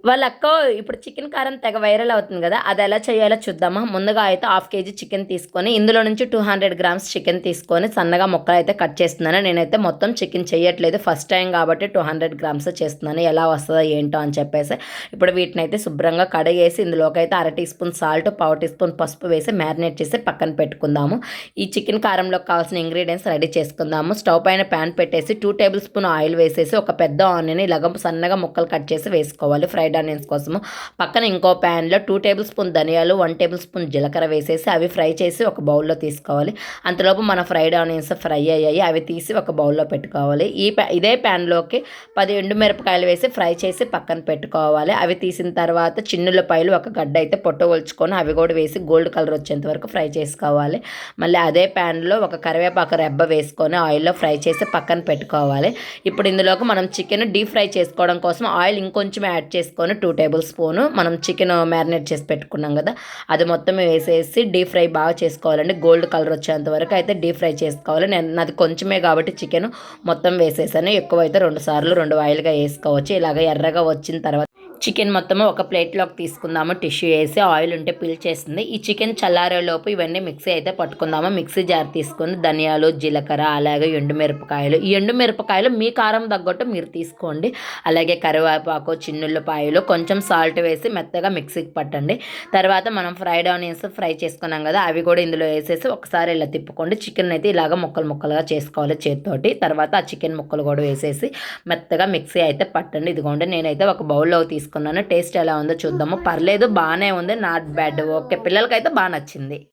వాళ్ళ అక్క ఇప్పుడు చికెన్ కారం తెగ వైరల్ అవుతుంది కదా, అది ఎలా చేయాలో చూద్దామా. ముందుగా అయితే 1/2 కేజీ చికెన్ తీసుకొని ఇందులో నుంచి 200 గ్రామ్స్ చికెన్ తీసుకొని సన్నగా ముక్కలు అయితే కట్ చేస్తున్నాను. నేనైతే మొత్తం చికెన్ చేయట్లేదు, ఫస్ట్ టైం కాబట్టి 200 గ్రామ్స్ చేస్తున్నాను. ఎలా వస్తుందో ఏంటో అని చెప్పేసి ఇప్పుడు వీటిని అయితే శుభ్రంగా కడిగేసి ఇందులోకి అయితే 1/2 teaspoon salt, 1/4 teaspoon పసుపు వేసి మ్యారినేట్ చేసి పక్కన పెట్టుకుందాము. ఈ చికెన్ కారంలోకి కావాల్సిన ఇంగ్రీడియంట్స్ రెడీ చేసుకుందాము. స్టవ్ పైన ప్యాన్ పెట్టేసి 2 టేబుల్ స్పూన్ ఆయిల్ వేసేసి ఒక పెద్ద ఆనియన్ ఇలాగ సన్నగా ముక్కలు కట్ చేసి వేసుకోవాలి ఫ్రైడ్ ఆనియన్స్ కోసము. పక్కన ఇంకో ప్యాన్లో 2 టేబుల్ స్పూన్ ధనియాలు, 1 టేబుల్ స్పూన్ జీలకర్ర వేసేసి అవి ఫ్రై చేసి ఒక బౌల్లో తీసుకోవాలి. అంతలోపు మన ఫ్రైడ్ ఆనియన్స్ ఫ్రై అయ్యాయి, అవి తీసి ఒక బౌల్లో పెట్టుకోవాలి. ఇదే ప్యాన్లోకి 10 ఎండుమిరపకాయలు వేసి ఫ్రై చేసి పక్కన పెట్టుకోవాలి. అవి తీసిన తర్వాత చిన్నులపాయలు ఒక గడ్డ అయితే పొట్టు ఒలుచుకొని అవి కూడా వేసి గోల్డ్ కలర్ వచ్చేంత వరకు ఫ్రై చేసుకోవాలి. మళ్ళీ అదే ప్యాన్లో ఒక కరివేపాకు రెబ్బ వేసుకొని ఆయిల్లో ఫ్రై చేసి పక్కన పెట్టుకోవాలి. ఇప్పుడు ఇందులోకి మనం చికెన్ డీప్ ఫ్రై చేసుకోవడం కోసం ఆయిల్ ఇంకొంచెం యాడ్ చేసుకొని 2 టేబుల్ స్పూను మనం చికెన్ మ్యారినేట్ చేసి పెట్టుకున్నాం కదా, అది మొత్తం వేసేసి డీప్ ఫ్రై బాగా చేసుకోవాలండి. గోల్డ్ కలర్ వచ్చేంత వరకు అయితే డీప్ ఫ్రై చేసుకోవాలి. నాది కొంచెమే కాబట్టి చికెన్ మొత్తం వేసేసాను. ఎక్కువైతే 2 సార్లు 2 వాయిలుగా వేసుకోవచ్చు. ఇలాగ ఎర్రగా వచ్చిన తర్వాత చికెన్ మొత్తము ఒక ప్లేట్లోకి తీసుకుందాము. టిష్యూ వేసి ఆయిల్ ఉంటే పీల్చేస్తుంది. ఈ చికెన్ చల్లారేలోపు ఇవన్నీ మిక్సీ అయితే పట్టుకుందాము. మిక్సీ జార్ తీసుకొని ధనియాలు, జీలకర్ర, అలాగే ఎండుమిరపకాయలు, ఈ ఎండుమిరపకాయలు మీ కారం తగ్గట్టు మీరు తీసుకోండి. అలాగే కరివేపాకు, చిన్నుల్లిపాయలు, కొంచెం సాల్ట్ వేసి మెత్తగా మిక్సీకి పట్టండి. తర్వాత మనం ఫ్రైడ్ ఆనియన్స్ ఫ్రై చేసుకున్నాం కదా, అవి కూడా ఇందులో వేసేసి ఒకసారి ఇలా తిప్పుకోండి. చికెన్ అయితే ఇలాగ ముక్కలు ముక్కలుగా చేసుకోవాలి చేతితోటి. తర్వాత ఆ చికెన్ ముక్కలు కూడా వేసేసి మెత్తగా మిక్సీ అయితే పట్టండి. ఇదిగోండి నేనైతే ఒక బౌల్లో తీసుకున్నాను. టేస్ట్ ఎలా ఉందో చూద్దాము. పర్లేదు, బాగానే ఉంది, నాట్ బ్యాడ్, ఓకే. పిల్లలకైతే బాగా నచ్చింది.